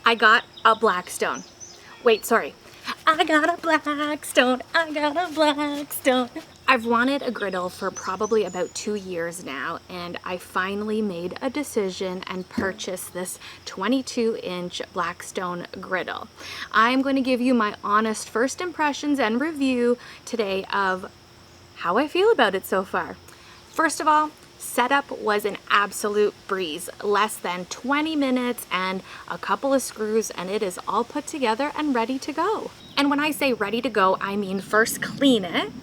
I got a Blackstone. Wait, sorry. I got a Blackstone. I got a Blackstone. I've wanted a griddle for probably about 2 years now, and I finally made a decision and purchased this 22-inch Blackstone griddle. I'm going to give you my honest first impressions and review today of how I feel about it so far. First of all, setup was an absolute breeze. Less than 20 minutes and a couple of screws, and it is all put together and ready to go. And when I say ready to go, I mean first clean it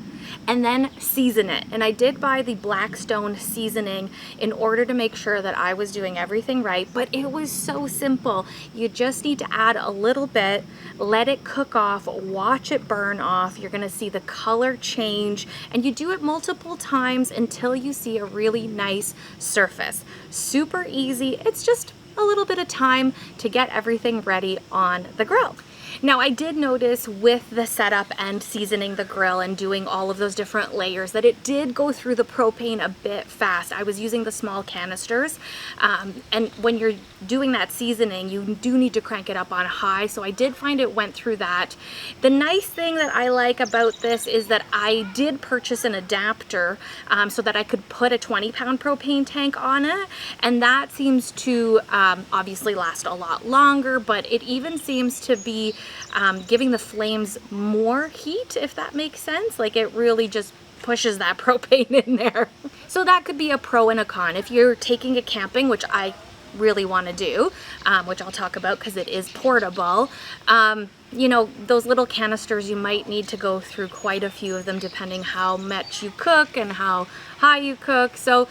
and then season it. And I did buy the Blackstone seasoning in order to make sure that I was doing everything right, but it was so simple. You just need to add a little bit, let it cook off, watch it burn off. You're gonna see the color change, and you do it multiple times until you see a really nice surface. Super easy. It's just a little bit of time to get everything ready on the grill. Now, I did notice with the setup and seasoning the grill and doing all of those different layers that it did go through the propane a bit fast. I was using the small canisters, and when you're doing that seasoning, you do need to crank it up on high, so I did find it went through that. The nice thing that I like about this is that I did purchase an adapter so that I could put a 20-pound propane tank on it, and that seems to obviously last a lot longer, but it even seems to be giving the flames more heat, if that makes sense. Like, it really just pushes that propane in there. So that could be a pro and a con. If you're taking it camping, which I really want to do, which I'll talk about because it is portable, you know, those little canisters, you might need to go through quite a few of them depending how much you cook and how high you cook. So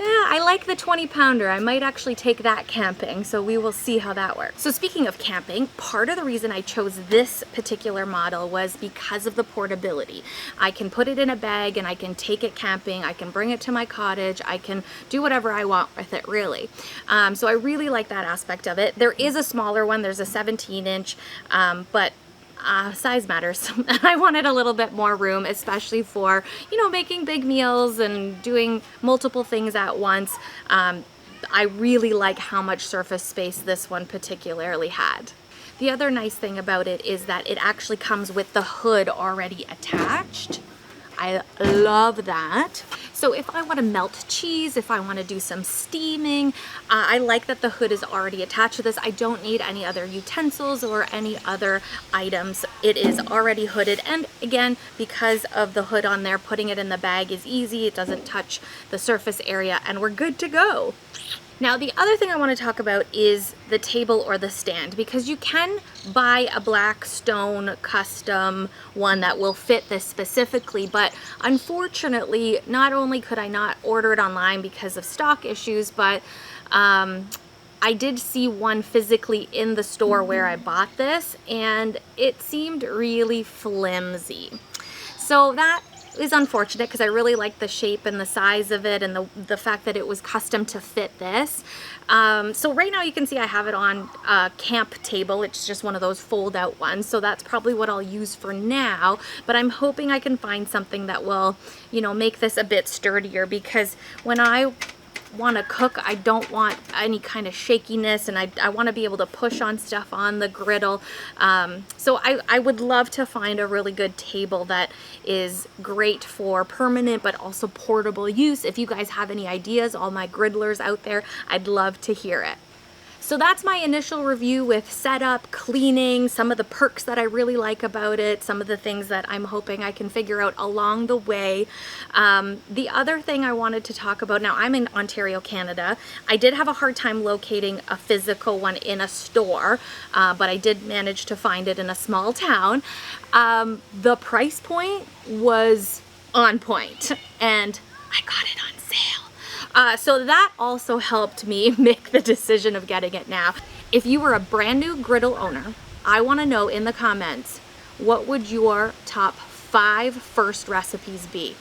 yeah, I like the 20-pounder. I might actually take that camping, so we will see how that works. So speaking of camping, part of the reason I chose this particular model was because of the portability. I can put it in a bag and I can take it camping. I can bring it to my cottage. I can do whatever I want with it, really. So I really like that aspect of it. There is a smaller one. There's a 17-inch, but size matters. I wanted a little bit more room, especially for, you know, making big meals and doing multiple things at once. I really like how much surface space this one particularly had. The other nice thing about it is that it actually comes with the hood already attached. I love that. So if I want to melt cheese, if I want to do some steaming, I like that the hood is already attached to this. I don't need any other utensils or any other items. It is already hooded. And again, because of the hood on there, putting it in the bag is easy. It doesn't touch the surface area, and we're good to go. Now, the other thing I want to talk about is the table or the stand, because you can buy a Blackstone custom one that will fit this specifically, but unfortunately, not only could I not order it online because of stock issues, but I did see one physically in the store where I bought this, and it seemed really flimsy. So that is unfortunate because I really like the shape and the size of it and the fact that it was custom to fit this. So right now you can see I have it on a camp table. It's just one of those fold out ones. So that's probably what I'll use for now, but I'm hoping I can find something that will, you know, make this a bit sturdier, because when I want to cook, I don't want any kind of shakiness, and I want to be able to push on stuff on the griddle. So I would love to find a really good table that is great for permanent but also portable use. If you guys have any ideas, all my griddlers out there, I'd love to hear it. So that's my initial review with setup, cleaning, some of the perks that I really like about it, some of the things that I'm hoping I can figure out along the way. The other thing I wanted to talk about, now I'm in Ontario, Canada. I did have a hard time locating a physical one in a store, but I did manage to find it in a small town. The price point was on point, and I got it on sale. So that also helped me make the decision of getting it now. If you were a brand new griddle owner, I want to know in the comments, what would your top 5 first recipes be?